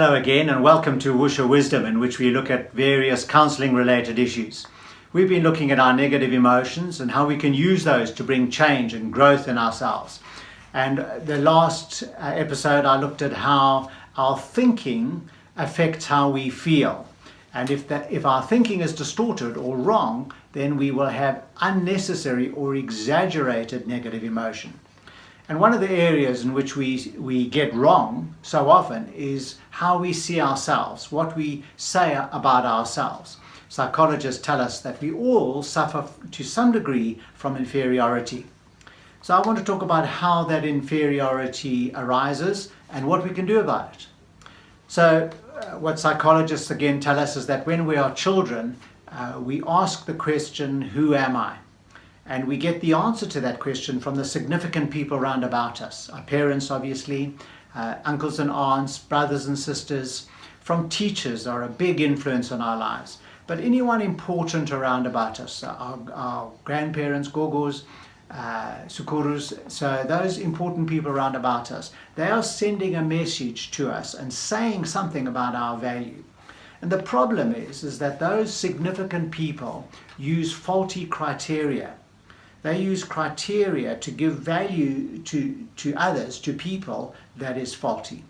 Hello again and welcome to Woosha Wisdom, in which we look at various counseling related issues. We've been looking at our negative emotions and how we can use those to bring change and growth in ourselves. And the last episode I looked at how our thinking affects how we feel. And if our thinking is distorted or wrong, then we will have unnecessary or exaggerated negative emotion. And one of the areas in which we get wrong so often is how we see ourselves, what we say about ourselves. Psychologists tell us that we all suffer to some degree from inferiority. So I want to talk about how that inferiority arises and what we can do about it. So what psychologists again tell us is that when we are children, we ask the question, who am I? And we get the answer to that question from the significant people round about us. Our parents, obviously, uncles and aunts, brothers and sisters, from teachers are a big influence on our lives. But anyone important around about us, our grandparents, gogos, sukurus, so those important people around about us, they are sending a message to us and saying something about our value. And the problem is that those significant people use faulty criteria. They use criteria to give value to others, to people, that is faulty.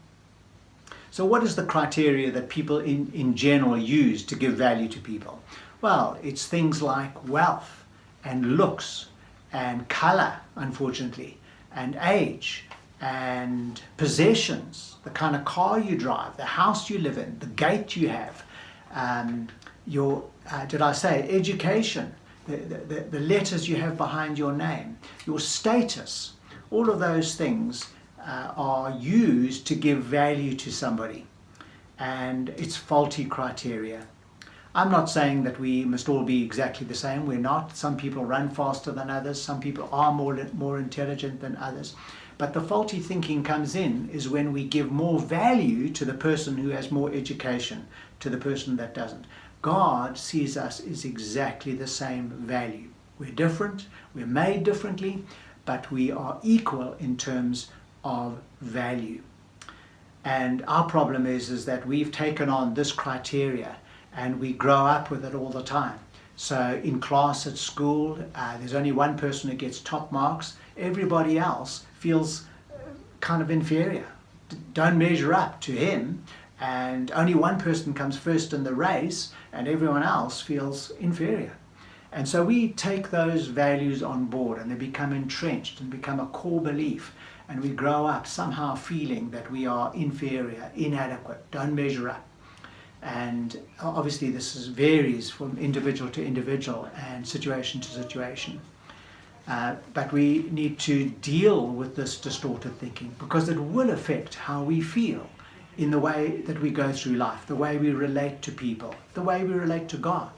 So what is the criteria that people in general use to give value to people? Well, it's things like wealth and looks and color, unfortunately, and age and possessions, the kind of car you drive, the house you live in, the gate you have, your education, the letters you have behind your name, your status. All of those things are used to give value to somebody, and it's faulty criteria. I'm not saying that we must all be exactly the same. We're not. Some people run faster than others. Some people are more intelligent than others. But the faulty thinking comes in is when we give more value to the person who has more education, to the person that doesn't. God sees us as exactly the same value. We're different, we're made differently, but we are equal in terms of value. And our problem is that we've taken on this criteria and we grow up with it all the time. So in class at school, there's only one person who gets top marks. Everybody else feels kind of inferior, don't measure up to him. And only one person comes first in the race and everyone else feels inferior. And so we take those values on board and they become entrenched and become a core belief. And we grow up somehow feeling that we are inferior, inadequate, don't measure up. And obviously this varies from individual to individual and situation to situation. But we need to deal with this distorted thinking because it will affect how we feel in the way that we go through life, the way we relate to people, the way we relate to God.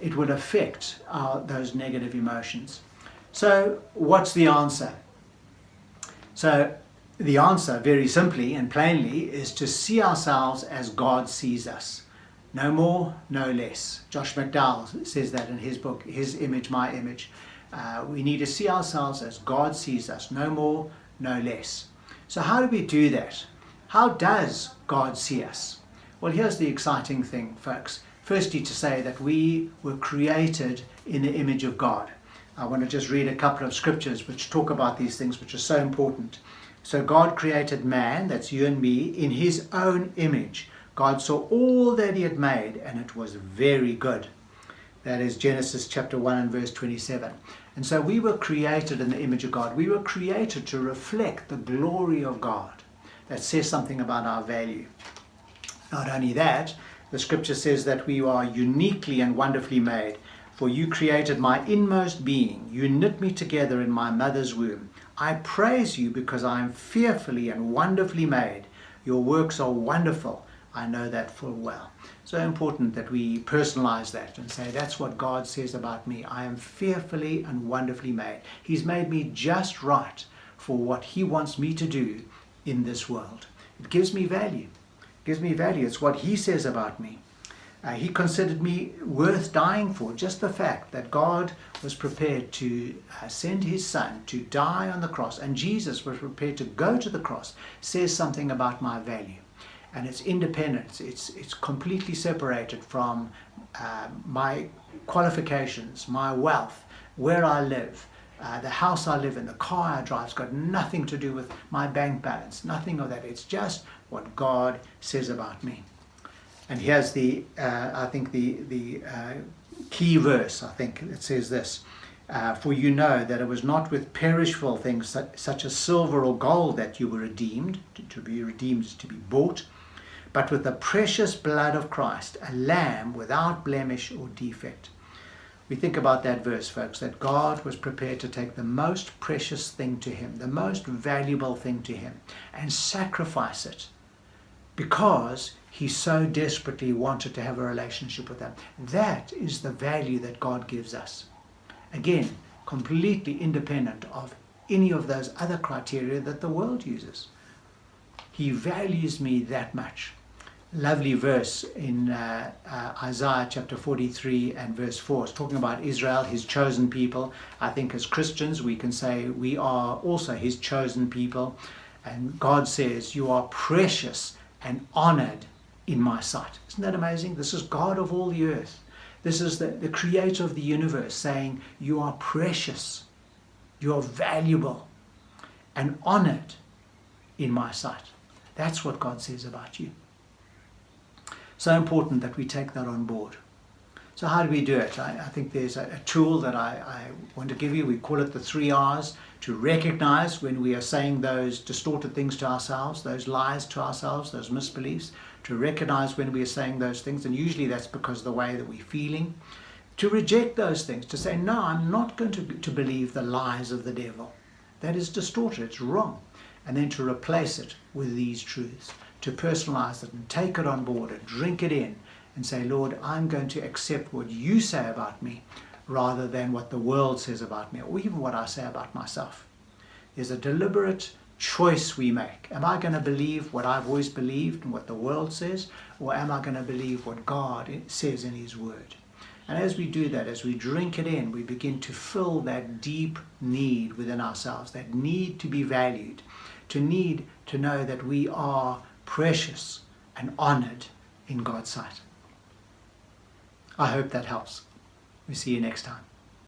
It would affect those negative emotions. So what's the answer? So the answer, very simply and plainly, is to see ourselves as God sees us. No more, no less. Josh McDowell says that in his book, His Image, My Image. We need to see ourselves as God sees us. No more, no less. So how do we do that? How does God see us? Well, here's the exciting thing, folks. Firstly, to say that we were created in the image of God. I want to just read a couple of scriptures which talk about these things, which are so important. So God created man, that's you and me, in his own image. God saw all that he had made, and it was very good. That is Genesis chapter 1 and verse 27. And so we were created in the image of God. We were created to reflect the glory of God. That says something about our value. Not only that, the scripture says that we are uniquely and wonderfully made. For you created my inmost being. You knit me together in my mother's womb. I praise you because I am fearfully and wonderfully made. Your works are wonderful. I know that full well. So important that we personalize that and say, that's what God says about me. I am fearfully and wonderfully made. He's made me just right for what he wants me to do in this world. It gives me value. It gives me value. It's what he says about me. He considered me worth dying for. Just the fact that God was prepared to send his son to die on the cross, and Jesus was prepared to go to the cross, says something about my value. and it's independent. It's completely separated from my qualifications, my wealth, where I live, the house I live in, the car I drive. It's got nothing to do with my bank balance, nothing of that. It's just what God says about me. And here's the I think the key verse. I think it says this: "For you know that it was not with perishable things such as silver or gold that you were redeemed." To be redeemed is to be bought, "but with the precious blood of Christ, a lamb without blemish or defect." We think about that verse, folks, that God was prepared to take the most precious thing to him, the most valuable thing to him, and sacrifice it because he so desperately wanted to have a relationship with them. That is the value that God gives us. Again, completely independent of any of those other criteria that the world uses. He values me that much. Lovely verse in Isaiah chapter 43 and verse 4. It's talking about Israel, his chosen people. I think as Christians we can say we are also his chosen people. And God says, "You are precious and honored in my sight." Isn't that amazing? This is God of all the earth. This is the creator of the universe saying, "You are precious, you are valuable and honored in my sight." That's what God says about you. So important that we take that on board. So how do we do it? I think there's a tool that I want to give you. We call it the 3 R's, to recognize when we are saying those distorted things to ourselves, those lies to ourselves, those misbeliefs, to recognize when we are saying those things, and usually that's because of the way that we're feeling. To reject those things, to say, no, I'm not going to believe the lies of the devil. That is distorted, it's wrong. And then to replace it with these truths, to personalize it and take it on board and drink it in and say, Lord, I'm going to accept what you say about me rather than what the world says about me, or even what I say about myself. There's a deliberate choice we make. Am I going to believe what I've always believed and what the world says, or am I going to believe what God says in his word? And as we do that, as we drink it in, we begin to fill that deep need within ourselves, that need to be valued, to need to know that we are precious and honored in God's sight. I hope that helps. We'll see you next time.